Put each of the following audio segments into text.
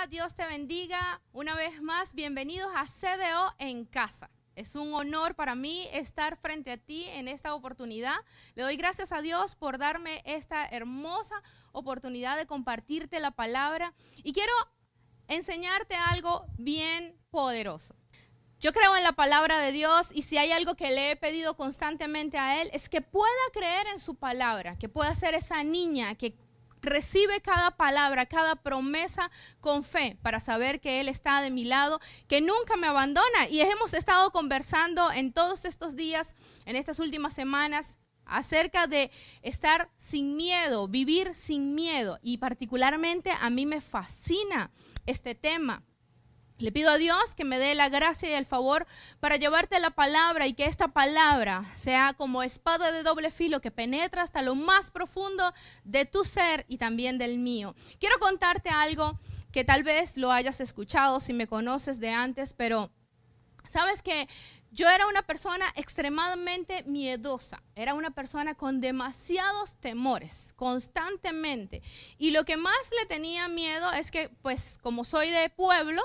Hola, Dios te bendiga. Una vez más, bienvenidos a CDO en casa. Es un honor para mí estar frente a ti en esta oportunidad. Le doy gracias a Dios por darme esta hermosa oportunidad de compartirte la palabra. Y quiero enseñarte algo bien poderoso. Yo creo en la palabra de Dios y si hay algo que le he pedido constantemente a Él es que pueda creer en su palabra, que pueda ser esa niña que recibe cada palabra, cada promesa con fe para saber que Él está de mi lado, que nunca me abandona. Y hemos estado conversando en todos estos días, en estas últimas semanas, acerca de estar sin miedo, vivir sin miedo. Y particularmente a mí me fascina este tema. Le pido a Dios que me dé la gracia y el favor para llevarte la palabra y que esta palabra sea como espada de doble filo que penetra hasta lo más profundo de tu ser y también del mío. Quiero contarte algo que tal vez lo hayas escuchado si me conoces de antes, pero sabes que yo era una persona extremadamente miedosa, era una persona con demasiados temores, constantemente. Y lo que más le tenía miedo es que, pues, como soy de pueblo,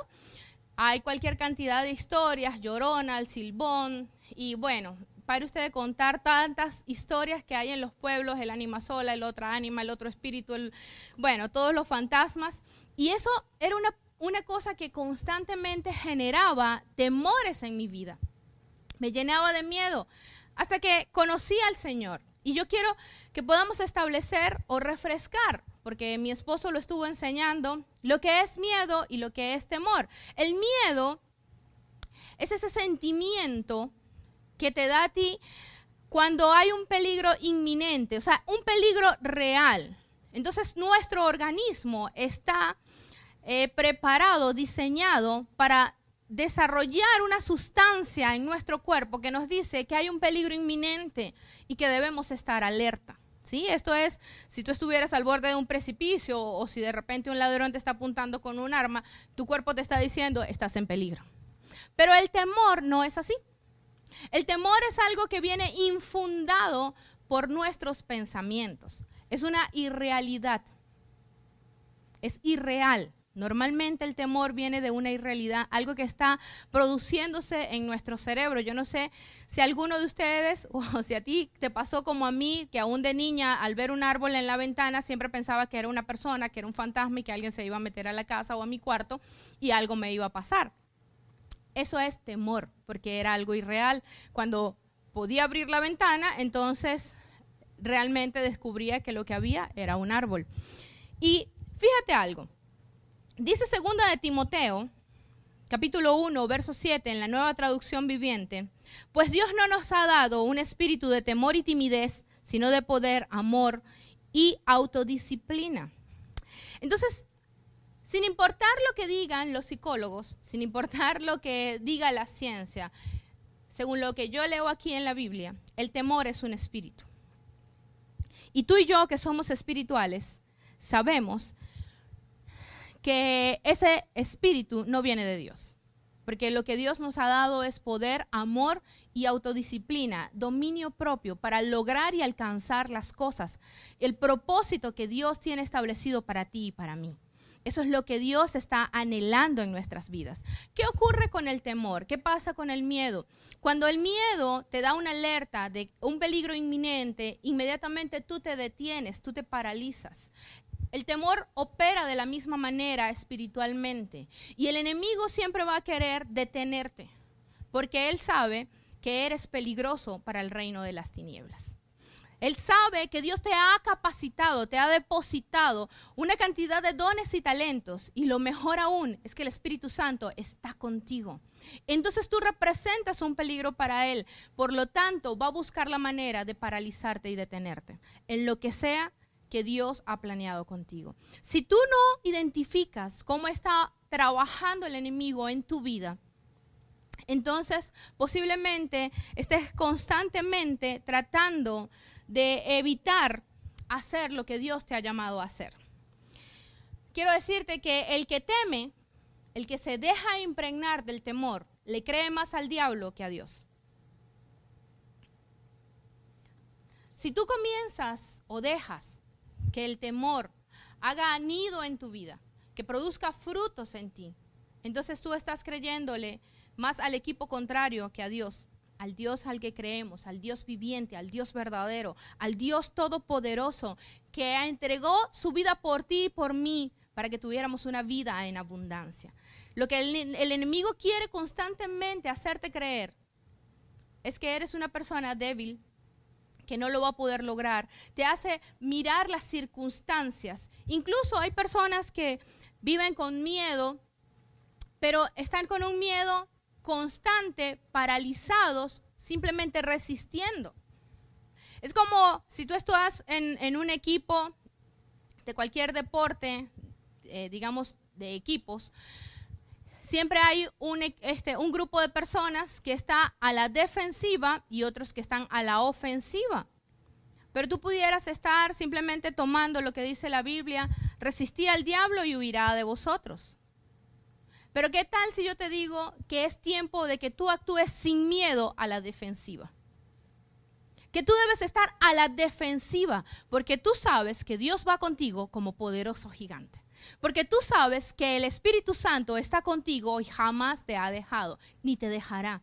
hay cualquier cantidad de historias, Llorona, el Silbón, y bueno, para usted de contar tantas historias que hay en los pueblos, el ánima sola, el otro ánima, el otro espíritu, bueno, todos los fantasmas. Y eso era una cosa que constantemente generaba temores en mi vida. Me llenaba de miedo hasta que conocí al Señor. Y yo quiero que podamos establecer o refrescar, porque mi esposo lo estuvo enseñando, lo que es miedo y lo que es temor. El miedo es ese sentimiento que te da a ti cuando hay un peligro inminente, o sea, un peligro real. Entonces nuestro organismo está preparado, diseñado para desarrollar una sustancia en nuestro cuerpo que nos dice que hay un peligro inminente y que debemos estar alerta. ¿Sí? Esto es, si tú estuvieras al borde de un precipicio o si de repente un ladrón te está apuntando con un arma, tu cuerpo te está diciendo, estás en peligro. Pero el temor no es así. El temor es algo que viene infundado por nuestros pensamientos. Es una irrealidad. Es irreal. Normalmente el temor viene de una irrealidad, algo que está produciéndose en nuestro cerebro. Yo no sé si a alguno de ustedes o si a ti te pasó como a mí, que aún de niña al ver un árbol en la ventana siempre pensaba que era una persona, que era un fantasma y que alguien se iba a meter a la casa o a mi cuarto y algo me iba a pasar. Eso es temor, porque era algo irreal. Cuando podía abrir la ventana, entonces realmente descubría que lo que había era un árbol. Y fíjate algo. Dice 2 de Timoteo, capítulo 1, verso 7, en la Nueva Traducción Viviente, pues Dios no nos ha dado un espíritu de temor y timidez, sino de poder, amor y autodisciplina. Entonces, sin importar lo que digan los psicólogos, sin importar lo que diga la ciencia, según lo que yo leo aquí en la Biblia, el temor es un espíritu. Y tú y yo, que somos espirituales, sabemos que ese espíritu no viene de Dios, porque lo que Dios nos ha dado es poder, amor y autodisciplina, dominio propio para lograr y alcanzar las cosas, el propósito que Dios tiene establecido para ti y para mí. Eso es lo que Dios está anhelando en nuestras vidas. ¿Qué ocurre con el temor? ¿Qué pasa con el miedo? Cuando el miedo te da una alerta de un peligro inminente, inmediatamente tú te detienes, tú te paralizas. El temor opera de la misma manera espiritualmente y el enemigo siempre va a querer detenerte porque él sabe que eres peligroso para el reino de las tinieblas. Él sabe que Dios te ha capacitado, te ha depositado una cantidad de dones y talentos y lo mejor aún es que el Espíritu Santo está contigo. Entonces tú representas un peligro para Él, por lo tanto va a buscar la manera de paralizarte y detenerte en lo que sea que Dios ha planeado contigo. Si tú no identificas cómo está trabajando el enemigo en tu vida, entonces posiblemente estés constantemente tratando de evitar hacer lo que Dios te ha llamado a hacer. Quiero decirte que el que teme, el que se deja impregnar del temor, le cree más al diablo que a Dios. Si tú comienzas o dejas que el temor haga nido en tu vida, que produzca frutos en ti. Entonces tú estás creyéndole más al equipo contrario que a Dios. Al Dios al que creemos, al Dios viviente, al Dios verdadero, al Dios todopoderoso que entregó su vida por ti y por mí para que tuviéramos una vida en abundancia. Lo que el enemigo quiere constantemente hacerte creer es que eres una persona débil, que no lo va a poder lograr. Te hace mirar las circunstancias. Incluso hay personas que viven con miedo, pero están con un miedo constante, paralizados, simplemente resistiendo. Es como si tú estás en un equipo de cualquier deporte, digamos de equipos, siempre hay un grupo de personas que está a la defensiva y otros que están a la ofensiva. Pero tú pudieras estar simplemente tomando lo que dice la Biblia, resistí al diablo y huirá de vosotros. Pero ¿qué tal si yo te digo que es tiempo de que tú actúes sin miedo a la defensiva? Que tú debes estar a la defensiva, porque tú sabes que Dios va contigo como poderoso gigante. Porque tú sabes que el Espíritu Santo está contigo y jamás te ha dejado, ni te dejará.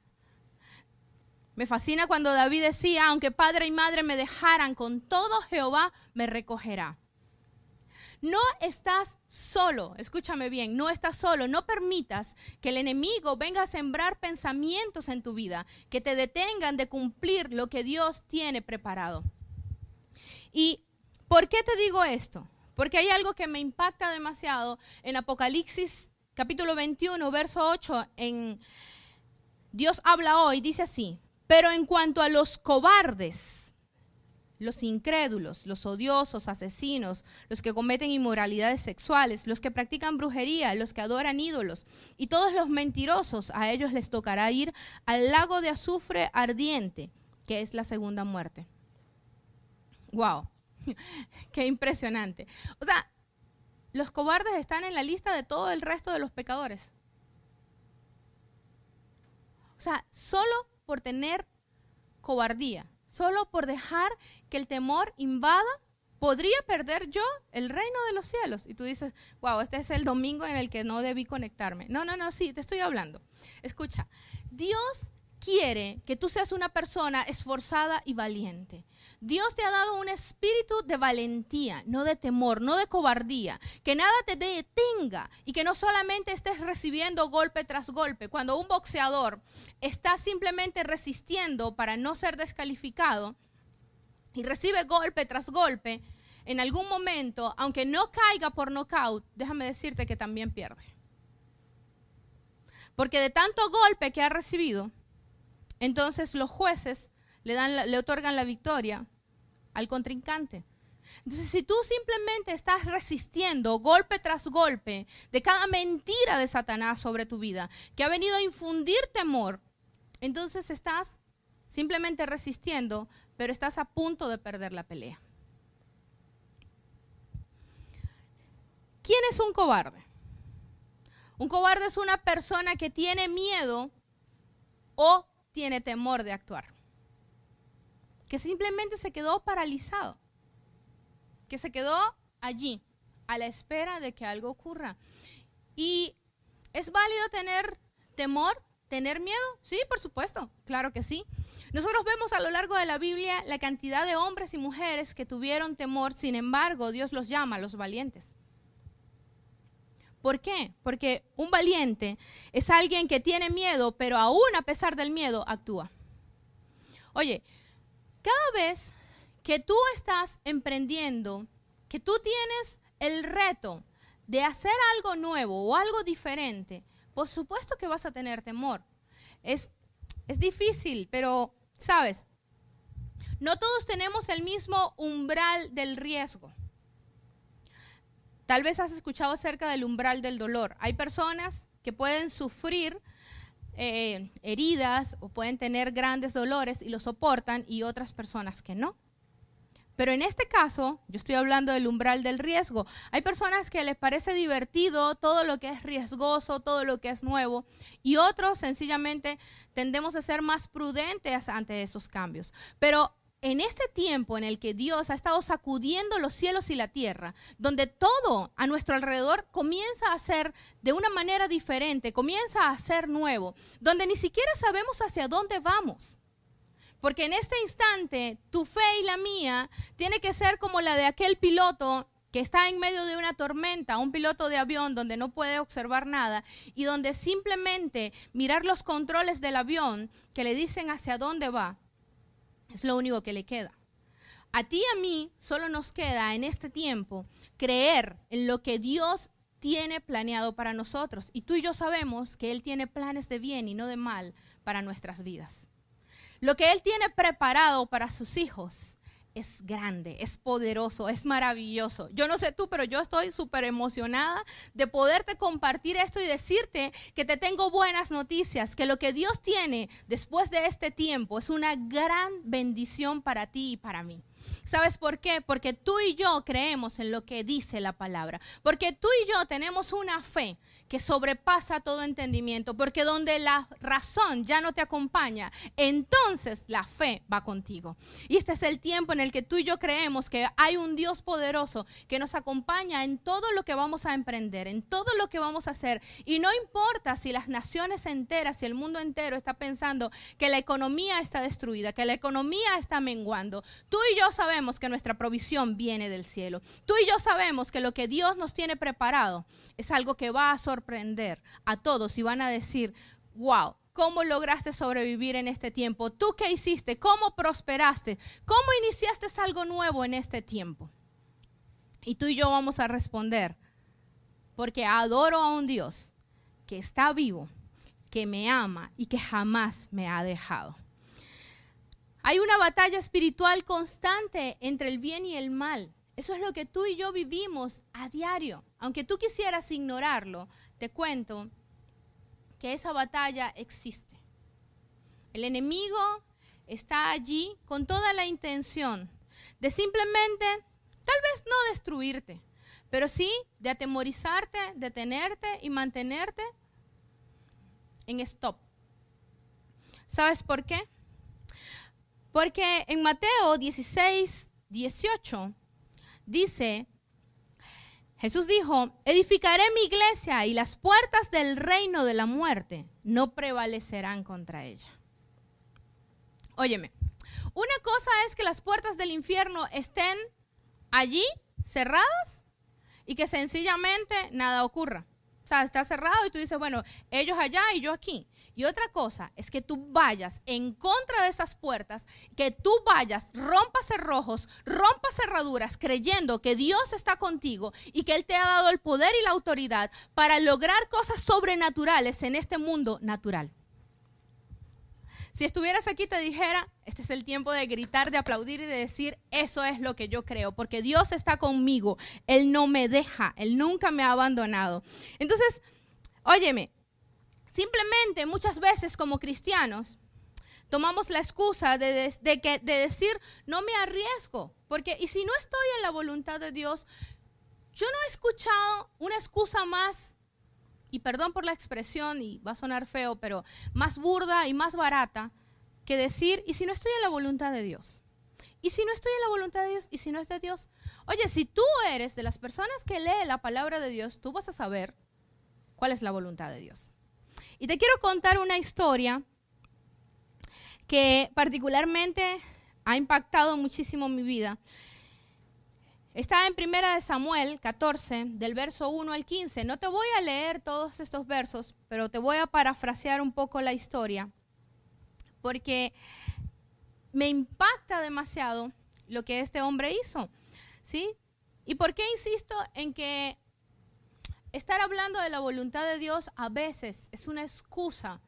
Me fascina cuando David decía, aunque padre y madre me dejaran, con todo Jehová me recogerá. No estás solo, escúchame bien, no estás solo. No permitas que el enemigo venga a sembrar pensamientos en tu vida que te detengan de cumplir lo que Dios tiene preparado. ¿Y por qué te digo esto? Porque hay algo que me impacta demasiado en Apocalipsis capítulo 21, verso 8, Dios habla hoy, dice así, pero en cuanto a los cobardes, los incrédulos, los odiosos, asesinos, los que cometen inmoralidades sexuales, los que practican brujería, los que adoran ídolos y todos los mentirosos, a ellos les tocará ir al lago de azufre ardiente, que es la segunda muerte. ¡Wow! ¡Qué impresionante! O sea, los cobardes están en la lista de todo el resto de los pecadores. O sea, solo por tener cobardía, solo por dejar que el temor invada, ¿podría perder yo el reino de los cielos? Y tú dices, wow, este es el domingo en el que no debí conectarme. No, sí, te estoy hablando. Escucha, Dios quiere que tú seas una persona esforzada y valiente. Dios te ha dado un espíritu de valentía, no de temor, no de cobardía. Que nada te detenga y que no solamente estés recibiendo golpe tras golpe. Cuando un boxeador está simplemente resistiendo para no ser descalificado y recibe golpe tras golpe, en algún momento, aunque no caiga por nocaut, déjame decirte que también pierde. Porque de tanto golpe que ha recibido, entonces los jueces le otorgan la victoria al contrincante. Entonces, si tú simplemente estás resistiendo golpe tras golpe de cada mentira de Satanás sobre tu vida, que ha venido a infundir temor, entonces estás simplemente resistiendo, pero estás a punto de perder la pelea. ¿Quién es un cobarde? Un cobarde es una persona que tiene miedo o tiene temor de actuar. Que simplemente se quedó paralizado. Que se quedó allí, a la espera de que algo ocurra. ¿Y es válido tener temor, tener miedo? Sí, por supuesto, claro que sí. Nosotros vemos a lo largo de la Biblia la cantidad de hombres y mujeres que tuvieron temor, sin embargo, Dios los llama los valientes. ¿Por qué? Porque un valiente es alguien que tiene miedo, pero aún a pesar del miedo, actúa. Oye, cada vez que tú estás emprendiendo, que tú tienes el reto de hacer algo nuevo o algo diferente, por supuesto que vas a tener temor. Es difícil, pero, ¿sabes? No todos tenemos el mismo umbral del riesgo. Tal vez has escuchado acerca del umbral del dolor. Hay personas que pueden sufrir heridas o pueden tener grandes dolores y lo soportan, y otras personas que no. Pero en este caso, yo estoy hablando del umbral del riesgo. Hay personas que les parece divertido todo lo que es riesgoso, todo lo que es nuevo, y otros sencillamente tendemos a ser más prudentes ante esos cambios. Pero en este tiempo en el que Dios ha estado sacudiendo los cielos y la tierra, donde todo a nuestro alrededor comienza a ser de una manera diferente, comienza a ser nuevo, donde ni siquiera sabemos hacia dónde vamos. Porque en este instante, tu fe y la mía tiene que ser como la de aquel piloto que está en medio de una tormenta, un piloto de avión donde no puede observar nada y donde simplemente mirar los controles del avión que le dicen hacia dónde va, es lo único que le queda. A ti y a mí solo nos queda en este tiempo creer en lo que Dios tiene planeado para nosotros. Y tú y yo sabemos que Él tiene planes de bien y no de mal para nuestras vidas. Lo que Él tiene preparado para sus hijos es grande, es poderoso, es maravilloso. Yo no sé tú, pero yo estoy súper emocionada de poderte compartir esto y decirte que te tengo buenas noticias, que lo que Dios tiene después de este tiempo es una gran bendición para ti y para mí. ¿Sabes por qué? Porque tú y yo creemos en lo que dice la palabra. Porque tú y yo tenemos una fe que sobrepasa todo entendimiento. Porque donde la razón ya no te acompaña, entonces la fe va contigo. Y este es el tiempo en el que tú y yo creemos que hay un Dios poderoso que nos acompaña en todo lo que vamos a emprender, en todo lo que vamos a hacer. Y no importa si las naciones enteras, si el mundo entero está pensando que la economía está destruida, que la economía está menguando. Tú y yo sabemos que nuestra provisión viene del cielo. Tú y yo sabemos que lo que Dios nos tiene preparado es algo que va a sorprender a todos y van a decir, wow, ¿cómo lograste sobrevivir en este tiempo? ¿Tú qué hiciste? ¿Cómo prosperaste? ¿Cómo iniciaste algo nuevo en este tiempo? Y tú y yo vamos a responder, porque adoro a un Dios que está vivo, que me ama y que jamás me ha dejado. Hay una batalla espiritual constante entre el bien y el mal. Eso es lo que tú y yo vivimos a diario. Aunque tú quisieras ignorarlo, te cuento que esa batalla existe. El enemigo está allí con toda la intención de simplemente, tal vez no destruirte, pero sí de atemorizarte, detenerte y mantenerte en stop. ¿Sabes por qué? Porque en Mateo 16, 18 dice, Jesús dijo, edificaré mi iglesia y las puertas del reino de la muerte no prevalecerán contra ella. Óyeme, una cosa es que las puertas del infierno estén allí cerradas y que sencillamente nada ocurra. O sea, está cerrado y tú dices, bueno, ellos allá y yo aquí. Y otra cosa es que tú vayas en contra de esas puertas, que tú vayas, rompas cerrojos, rompas cerraduras, creyendo que Dios está contigo y que Él te ha dado el poder y la autoridad para lograr cosas sobrenaturales en este mundo natural. Si estuvieras aquí te dijera, este es el tiempo de gritar, de aplaudir y de decir, eso es lo que yo creo, porque Dios está conmigo, Él no me deja, Él nunca me ha abandonado. Entonces, óyeme, simplemente muchas veces como cristianos tomamos la excusa de decir, no me arriesgo, porque y si no estoy en la voluntad de Dios, yo no he escuchado una excusa más, y perdón por la expresión, y va a sonar feo, pero más burda y más barata que decir, ¿y si no estoy en la voluntad de Dios? ¿Y si no estoy en la voluntad de Dios? ¿Y si no es de Dios? Oye, si tú eres de las personas que lee la palabra de Dios, tú vas a saber cuál es la voluntad de Dios. Y te quiero contar una historia que particularmente ha impactado muchísimo mi vida. Está en 1 Samuel 14, del verso 1 al 15. No te voy a leer todos estos versos, pero te voy a parafrasear un poco la historia, porque me impacta demasiado lo que este hombre hizo, ¿sí? ¿Y por qué insisto en que estar hablando de la voluntad de Dios a veces es una excusa?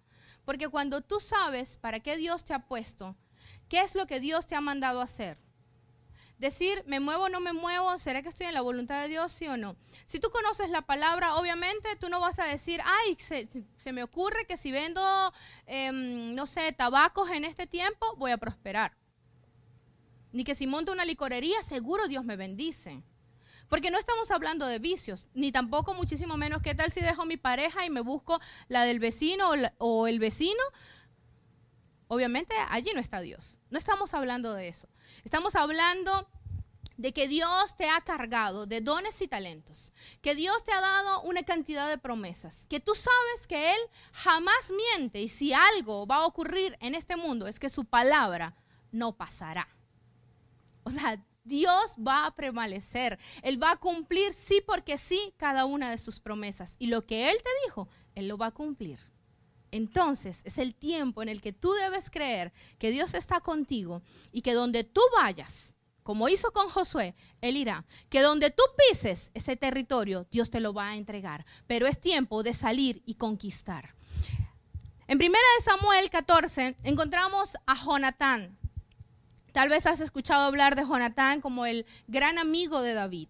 Porque cuando tú sabes para qué Dios te ha puesto, qué es lo que Dios te ha mandado a hacer, decir, ¿me muevo o no me muevo? ¿Será que estoy en la voluntad de Dios, sí o no? Si tú conoces la palabra, obviamente tú no vas a decir, ay, se me ocurre que si vendo, no sé, tabacos en este tiempo, voy a prosperar. Ni que si monto una licorería, seguro Dios me bendice. Porque no estamos hablando de vicios, ni tampoco muchísimo menos, ¿qué tal si dejo mi pareja y me busco la del vecino o el vecino? obviamente allí no está Dios. No estamos hablando de eso. Estamos hablando de que Dios te ha cargado de dones y talentos, que Dios te ha dado una cantidad de promesas, que tú sabes que Él jamás miente y si algo va a ocurrir en este mundo es que su palabra no pasará. O sea, Dios va a prevalecer, Él va a cumplir sí porque sí cada una de sus promesas y lo que Él te dijo, Él lo va a cumplir. Entonces es el tiempo en el que tú debes creer que Dios está contigo y que donde tú vayas, como hizo con Josué, Él irá. Que donde tú pises ese territorio, Dios te lo va a entregar. Pero es tiempo de salir y conquistar. En 1 Samuel 14 encontramos a Jonatán. Tal vez has escuchado hablar de Jonatán como el gran amigo de David,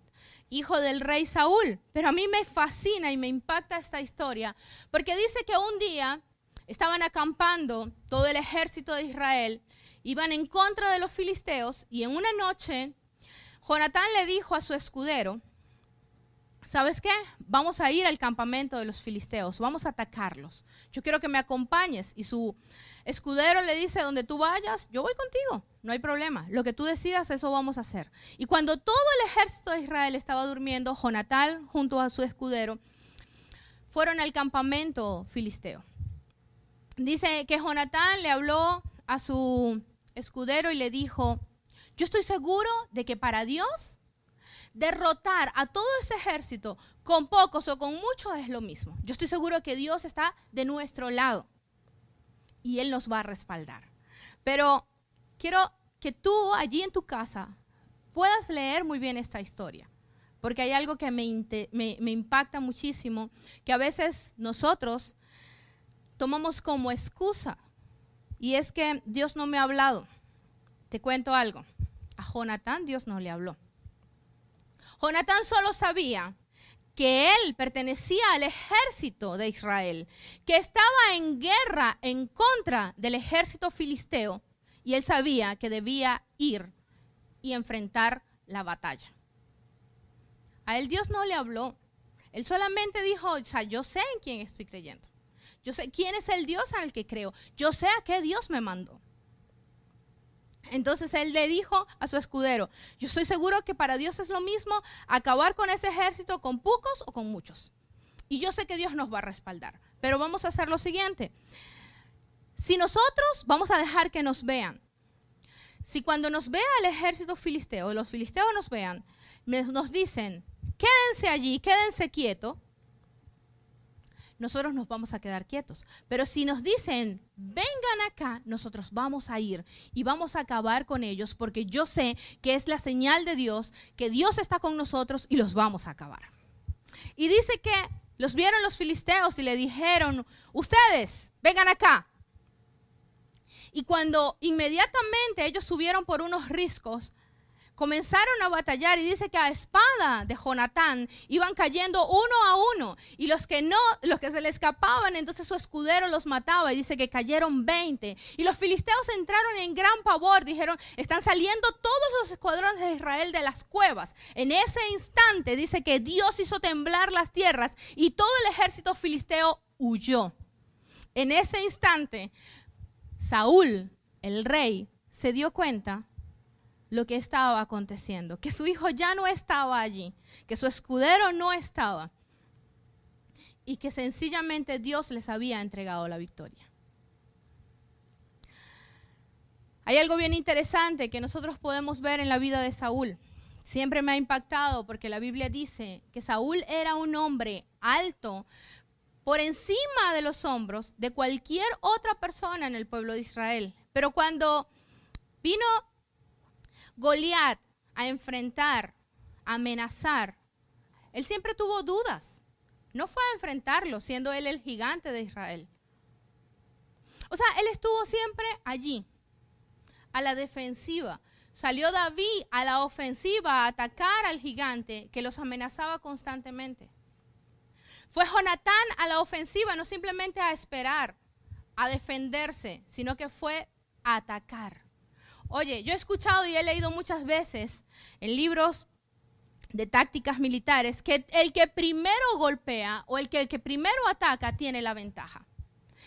hijo del rey Saúl. Pero a mí me fascina y me impacta esta historia porque dice que un día estaban acampando todo el ejército de Israel, iban en contra de los filisteos y en una noche Jonatán le dijo a su escudero, ¿sabes qué? Vamos a ir al campamento de los filisteos, vamos a atacarlos. Yo quiero que me acompañes. Y su escudero le dice, donde tú vayas, yo voy contigo, no hay problema. Lo que tú decidas, eso vamos a hacer. Y cuando todo el ejército de Israel estaba durmiendo, Jonatán junto a su escudero fueron al campamento filisteo. Dice que Jonatán le habló a su escudero y le dijo, yo estoy seguro de que para Dios derrotar a todo ese ejército con pocos o con muchos es lo mismo. Yo estoy seguro que Dios está de nuestro lado y Él nos va a respaldar. Pero quiero que tú allí en tu casa puedas leer muy bien esta historia, porque hay algo que me impacta muchísimo, que a veces nosotros tomamos como excusa. Y es que Dios no me ha hablado. Te cuento algo. A Jonatán Dios no le habló. Jonatán solo sabía que él pertenecía al ejército de Israel, que estaba en guerra en contra del ejército filisteo. Y él sabía que debía ir y enfrentar la batalla. A él Dios no le habló. Él solamente dijo, o sea, yo sé en quién estoy creyendo. Yo sé quién es el Dios al que creo. Yo sé a qué Dios me mandó. Entonces él le dijo a su escudero, yo estoy seguro que para Dios es lo mismo acabar con ese ejército con pocos o con muchos. Y yo sé que Dios nos va a respaldar. Pero vamos a hacer lo siguiente. Si nosotros vamos a dejar que nos vean, si cuando nos vea el ejército filisteo, los filisteos nos vean, nos dicen, quédense allí, quédense quietos, nosotros nos vamos a quedar quietos. Pero si nos dicen, vengan acá, nosotros vamos a ir y vamos a acabar con ellos porque yo sé que es la señal de Dios, que Dios está con nosotros y los vamos a acabar. Y dice que los vieron los filisteos y le dijeron, ustedes, vengan acá. Y cuando inmediatamente ellos subieron por unos riscos, comenzaron a batallar y dice que a espada de Jonatán iban cayendo uno a uno y los que se le escapaban, entonces su escudero los mataba y dice que cayeron 20 y los filisteos entraron en gran pavor, dijeron, están saliendo todos los escuadrones de Israel de las cuevas. En ese instante dice que Dios hizo temblar las tierras y todo el ejército filisteo huyó. En ese instante Saúl, el rey, se dio cuenta lo que estaba aconteciendo, que su hijo ya no estaba allí, que su escudero no estaba y que sencillamente Dios les había entregado la victoria. Hay algo bien interesante que nosotros podemos ver en la vida de Saúl. Siempre me ha impactado porque la Biblia dice que Saúl era un hombre alto por encima de los hombros de cualquier otra persona en el pueblo de Israel. Pero cuando vino Goliat a enfrentar, a amenazar, él siempre tuvo dudas. No fue a enfrentarlo, siendo él el gigante de Israel. O sea, él estuvo siempre allí, a la defensiva. Salió David a la ofensiva a atacar al gigante que los amenazaba constantemente. Fue Jonatán a la ofensiva, no simplemente a esperar, a defenderse, sino que fue a atacar. Oye, yo he escuchado y he leído muchas veces en libros de tácticas militares que el que primero golpea o el que primero ataca tiene la ventaja.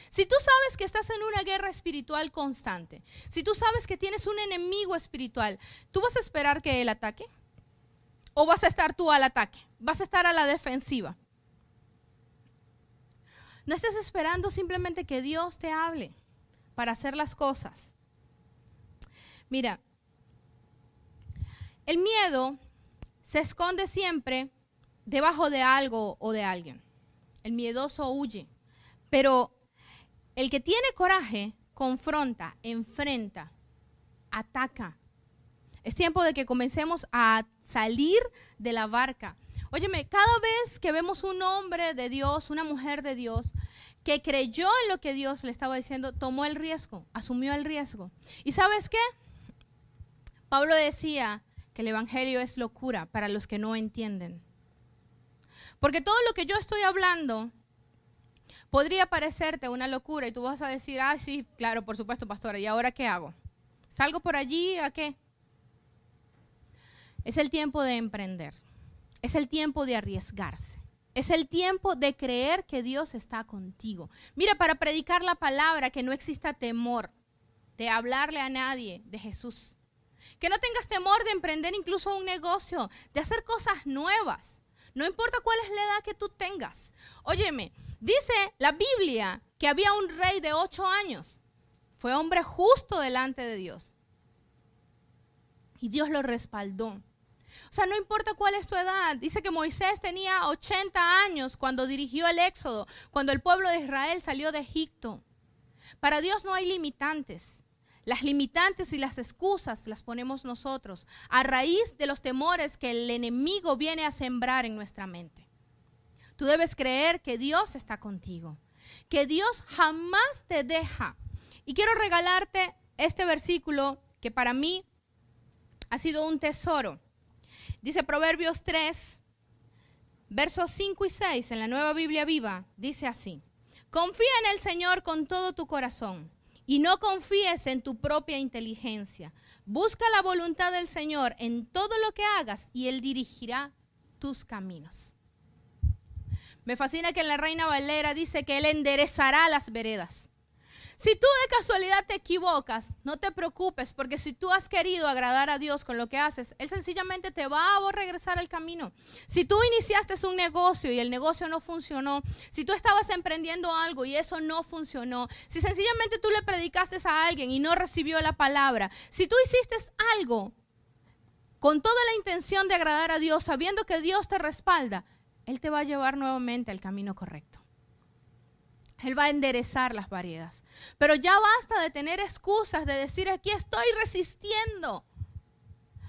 Si tú sabes que estás en una guerra espiritual constante, si tú sabes que tienes un enemigo espiritual, ¿tú vas a esperar que él ataque? ¿O vas a estar tú al ataque? ¿Vas a estar a la defensiva? No estés esperando simplemente que Dios te hable para hacer las cosas. Mira, el miedo se esconde siempre debajo de algo o de alguien. El miedoso huye, pero el que tiene coraje confronta, enfrenta, ataca. Es tiempo de que comencemos a salir de la barca. Óyeme, cada vez que vemos un hombre de Dios, una mujer de Dios, que creyó en lo que Dios le estaba diciendo, tomó el riesgo, asumió el riesgo. ¿Y sabes qué? Pablo decía que el evangelio es locura para los que no entienden. Porque todo lo que yo estoy hablando podría parecerte una locura y tú vas a decir, ah, sí, claro, por supuesto, pastora, ¿y ahora qué hago? ¿Salgo por allí a qué? Es el tiempo de emprender. Es el tiempo de arriesgarse. Es el tiempo de creer que Dios está contigo. Mira, para predicar la palabra, que no exista temor de hablarle a nadie de Jesús. Que no tengas temor de emprender incluso un negocio, de hacer cosas nuevas. No importa cuál es la edad que tú tengas. Óyeme, dice la Biblia que había un rey de 8 años. Fue hombre justo delante de Dios. Y Dios lo respaldó. O sea, no importa cuál es tu edad. Dice que Moisés tenía 80 años cuando dirigió el éxodo, cuando el pueblo de Israel salió de Egipto. Para Dios no hay limitantes. Las limitantes y las excusas las ponemos nosotros a raíz de los temores que el enemigo viene a sembrar en nuestra mente. Tú debes creer que Dios está contigo, que Dios jamás te deja. Y quiero regalarte este versículo que para mí ha sido un tesoro. Dice Proverbios 3, versos 5 y 6 en la Nueva Biblia Viva, dice así: confía en el Señor con todo tu corazón y no confíes en tu propia inteligencia. Busca la voluntad del Señor en todo lo que hagas y Él dirigirá tus caminos. Me fascina que en la Reina Valera dice que Él enderezará las veredas. Si tú de casualidad te equivocas, no te preocupes, porque si tú has querido agradar a Dios con lo que haces, Él sencillamente te va a regresar al camino. Si tú iniciaste un negocio y el negocio no funcionó, si tú estabas emprendiendo algo y eso no funcionó, si sencillamente tú le predicaste a alguien y no recibió la palabra, si tú hiciste algo con toda la intención de agradar a Dios, sabiendo que Dios te respalda, Él te va a llevar nuevamente al camino correcto. Él va a enderezar las veredas. Pero ya basta de tener excusas, de decir aquí estoy resistiendo.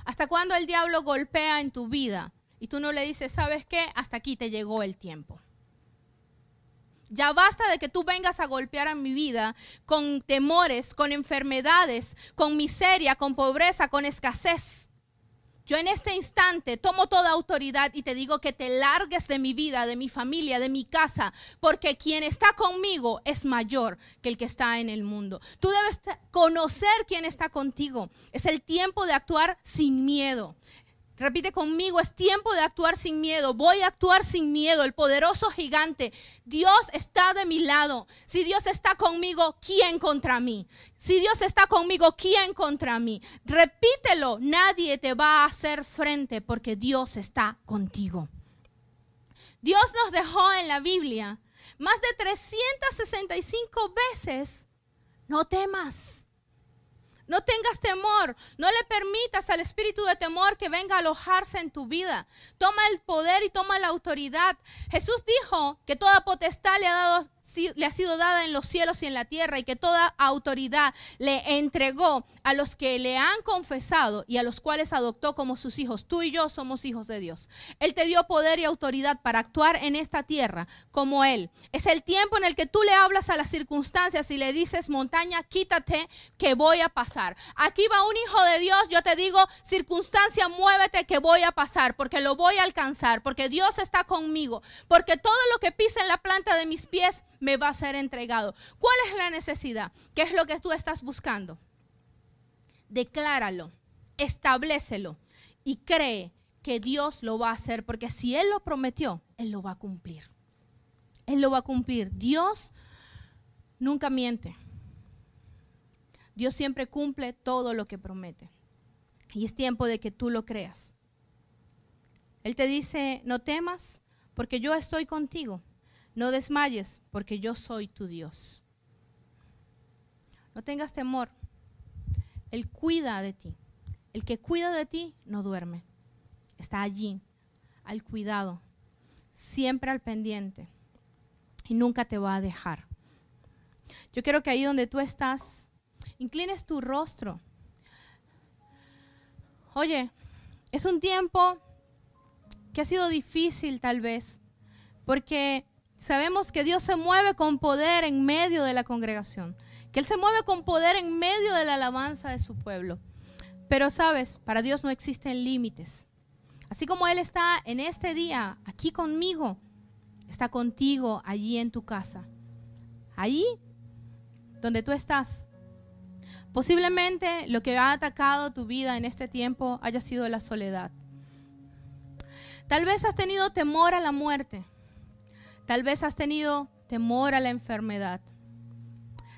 ¿Hasta cuándo el diablo golpea en tu vida? Y tú no le dices, ¿sabes qué? Hasta aquí te llegó el tiempo. Ya basta de que tú vengas a golpear a mi vida con temores, con enfermedades, con miseria, con pobreza, con escasez. Yo en este instante tomo toda autoridad y te digo que te largues de mi vida, de mi familia, de mi casa, porque quien está conmigo es mayor que el que está en el mundo. Tú debes conocer quién está contigo. Es el tiempo de actuar sin miedo. Repite conmigo, es tiempo de actuar sin miedo. Voy a actuar sin miedo. El poderoso gigante, Dios está de mi lado. Si Dios está conmigo, ¿quién contra mí? Si Dios está conmigo, ¿quién contra mí? Repítelo, nadie te va a hacer frente porque Dios está contigo. Dios nos dejó en la Biblia más de 365 veces, no temas. No tengas temor, no le permitas al espíritu de temor que venga a alojarse en tu vida. Toma el poder y toma la autoridad. Jesús dijo que toda potestad le ha sido dada en los cielos y en la tierra y que toda autoridad le entregó a los que le han confesado y a los cuales adoptó como sus hijos. Tú y yo somos hijos de Dios. Él te dio poder y autoridad para actuar en esta tierra como Él. Es el tiempo en el que tú le hablas a las circunstancias y le dices, montaña, quítate que voy a pasar. Aquí va un hijo de Dios, yo te digo, circunstancia, muévete que voy a pasar, porque lo voy a alcanzar, porque Dios está conmigo, porque todo lo que pise en la planta de mis pies me va a ser entregado. ¿Cuál es la necesidad? ¿Qué es lo que tú estás buscando? Decláralo, establécelo y cree que Dios lo va a hacer, porque si Él lo prometió, Él lo va a cumplir. Él lo va a cumplir. Dios nunca miente. Dios siempre cumple todo lo que promete. Y es tiempo de que tú lo creas. Él te dice, no temas porque yo estoy contigo. No desmayes porque yo soy tu Dios. No tengas temor. Él cuida de ti. El que cuida de ti no duerme. Está allí, al cuidado, siempre al pendiente. Y nunca te va a dejar. Yo quiero que ahí donde tú estás, inclines tu rostro. Oye, es un tiempo que ha sido difícil tal vez, porque sabemos que Dios se mueve con poder en medio de la congregación, que Él se mueve con poder en medio de la alabanza de su pueblo. Pero sabes, para Dios no existen límites. Así como Él está en este día aquí conmigo, está contigo allí en tu casa, allí donde tú estás. Posiblemente lo que ha atacado tu vida en este tiempo haya sido la soledad. Tal vez has tenido temor a la muerte. Tal vez has tenido temor a la enfermedad.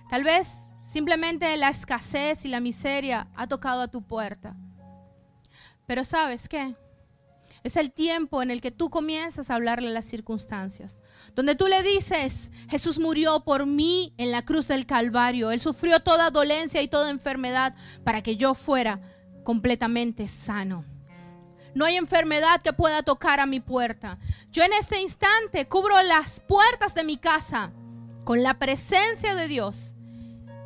Tal vez simplemente la escasez y la miseria ha tocado a tu puerta. Pero ¿sabes qué? Es el tiempo en el que tú comienzas a hablarle a las circunstancias. Donde tú le dices, Jesús murió por mí en la cruz del Calvario. Él sufrió toda dolencia y toda enfermedad para que yo fuera completamente sano. No hay enfermedad que pueda tocar a mi puerta. Yo en este instante cubro las puertas de mi casa con la presencia de Dios.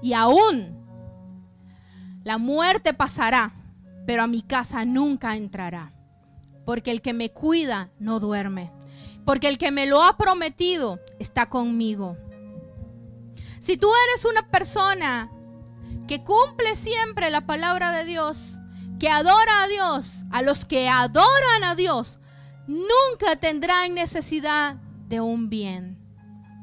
Y aún la muerte pasará, pero a mi casa nunca entrará. Porque el que me cuida no duerme. Porque el que me lo ha prometido está conmigo. Si tú eres una persona que cumple siempre la palabra de Dios, que adora a Dios, a los que adoran a Dios, nunca tendrán necesidad de un bien,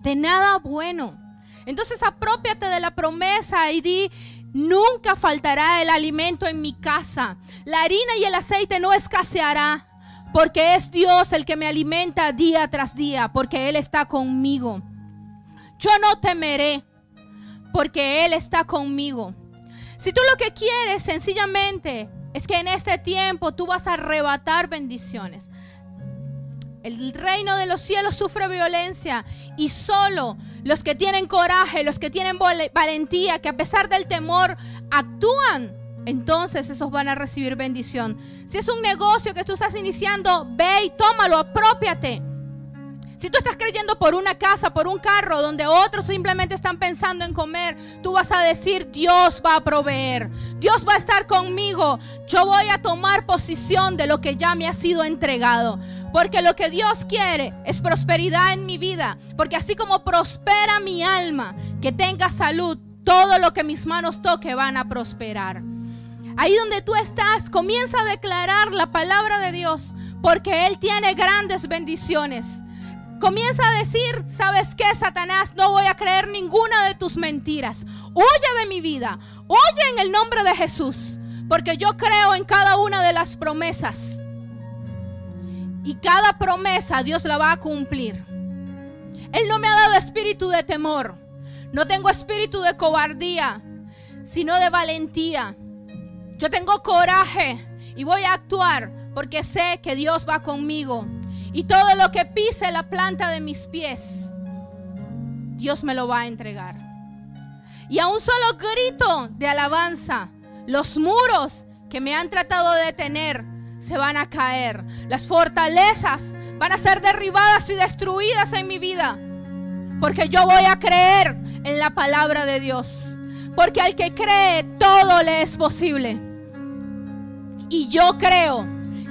de nada bueno. Entonces aprópiate de la promesa y di, nunca faltará el alimento en mi casa. La harina y el aceite no escaseará. Porque es Dios el que me alimenta día tras día, porque Él está conmigo. Yo no temeré, porque Él está conmigo. Si tú lo que quieres sencillamente es que en este tiempo tú vas a arrebatar bendiciones. El reino de los cielos sufre violencia y solo los que tienen coraje, los que tienen valentía, que a pesar del temor actúan, entonces esos van a recibir bendición. Si es un negocio que tú estás iniciando, ve y tómalo, apropiate. Si tú estás creyendo por una casa, por un carro, donde otros simplemente están pensando en comer, tú vas a decir, Dios va a proveer, Dios va a estar conmigo. Yo voy a tomar posición de lo que ya me ha sido entregado. Porque lo que Dios quiere es prosperidad en mi vida. Porque así como prospera mi alma, que tenga salud, todo lo que mis manos toque van a prosperar. Ahí donde tú estás, comienza a declarar la palabra de Dios, porque Él tiene grandes bendiciones. Comienza a decir, ¿sabes qué, Satanás? No voy a creer ninguna de tus mentiras. Huye de mi vida, huye en el nombre de Jesús, porque yo creo en cada una de las promesas. Y cada promesa Dios la va a cumplir. Él no me ha dado espíritu de temor. No tengo espíritu de cobardía, sino de valentía. Yo tengo coraje y voy a actuar porque sé que Dios va conmigo. Y todo lo que pise la planta de mis pies, Dios me lo va a entregar. Y a un solo grito de alabanza, los muros que me han tratado de detener se van a caer. Las fortalezas van a ser derribadas y destruidas en mi vida. Porque yo voy a creer en la palabra de Dios. Porque al que cree, todo le es posible. Y yo creo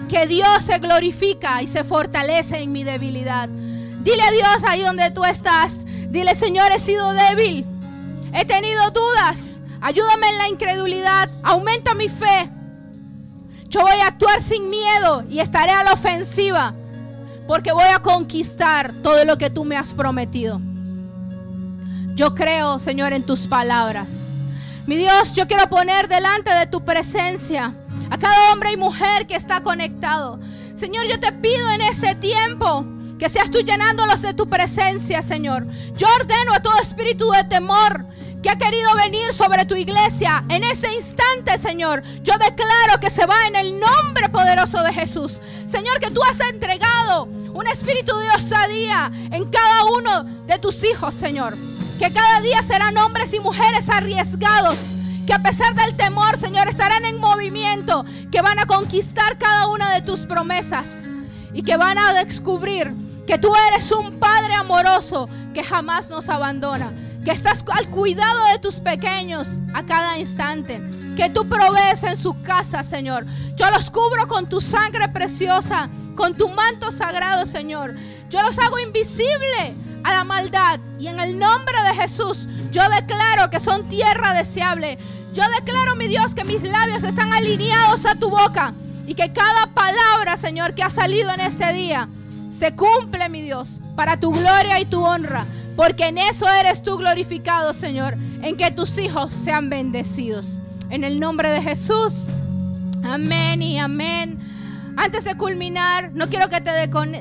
que Dios se glorifica y se fortalece en mi debilidad. Dile a Dios ahí donde tú estás. Dile, Señor, he sido débil. He tenido dudas. Ayúdame en la incredulidad. Aumenta mi fe. Yo voy a actuar sin miedo y estaré a la ofensiva. Porque voy a conquistar todo lo que tú me has prometido. Yo creo, Señor, en tus palabras. Mi Dios, yo quiero poner delante de tu presencia a cada hombre y mujer que está conectado. Señor, yo te pido en ese tiempo que Que seas tú llenándolos de tu presencia, Señor. Yo ordeno a todo espíritu de temor que ha querido venir sobre tu iglesia en ese instante, Señor. Yo declaro que se va en el nombre poderoso de Jesús. Señor, que tú has entregado un espíritu de osadía en cada uno de tus hijos, Señor. Que cada día serán hombres y mujeres arriesgados, que a pesar del temor, Señor, estarán en movimiento, que van a conquistar cada una de tus promesas y que van a descubrir que tú eres un Padre amoroso que jamás nos abandona, que estás al cuidado de tus pequeños a cada instante, que tú provees en su casa, Señor. Yo los cubro con tu sangre preciosa, con tu manto sagrado, Señor. Yo los hago invisible a la maldad y en el nombre de Jesús yo declaro que son tierra deseable. Yo declaro, mi Dios, que mis labios están alineados a tu boca y que cada palabra, Señor, que ha salido en este día se cumple, mi Dios, para tu gloria y tu honra, porque en eso eres tú glorificado, Señor, en que tus hijos sean bendecidos. En el nombre de Jesús, amén y amén. Antes de culminar, no quiero que te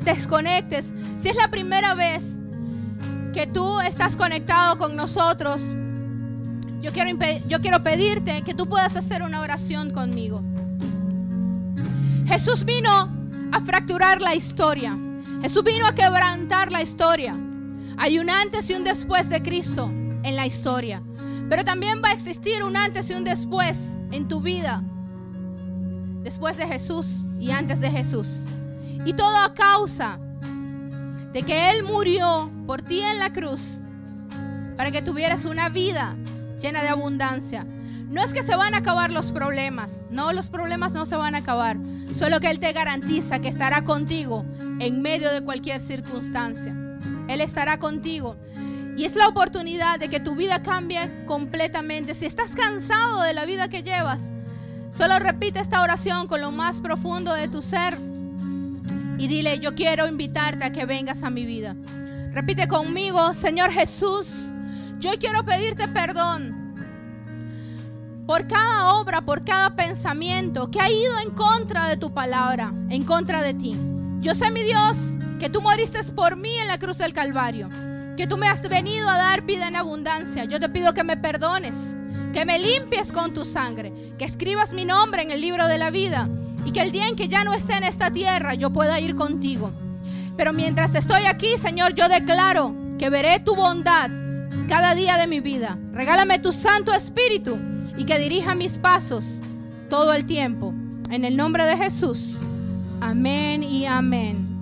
desconectes. Si es la primera vez que tú estás conectado con nosotros, yo quiero pedirte que tú puedas hacer una oración conmigo. Jesús vino a fracturar la historia. Jesús vino a quebrantar la historia. Hay un antes y un después de Cristo en la historia. Pero también va a existir un antes y un después en tu vida. Después de Jesús y antes de Jesús. Y todo a causa de que Él murió por ti en la cruz para que tuvieras una vida llena de abundancia. No es que se van a acabar los problemas. No, los problemas no se van a acabar. Solo que Él te garantiza que estará contigo en medio de cualquier circunstancia. Él estará contigo. Y es la oportunidad de que tu vida cambie completamente. Si estás cansado de la vida que llevas, solo repite esta oración con lo más profundo de tu ser y dile: yo quiero invitarte a que vengas a mi vida. Repite conmigo: Señor Jesús, yo quiero pedirte perdón por cada obra, por cada pensamiento que ha ido en contra de tu palabra, en contra de ti. Yo sé, mi Dios, que tú moriste por mí en la cruz del Calvario, que tú me has venido a dar vida en abundancia. Yo te pido que me perdones, que me limpies con tu sangre, que escribas mi nombre en el libro de la vida y que el día en que ya no esté en esta tierra yo pueda ir contigo. Pero mientras estoy aquí, Señor, yo declaro que veré tu bondad cada día de mi vida. Regálame tu Santo Espíritu y que dirija mis pasos todo el tiempo. En el nombre de Jesús. Amén y amén.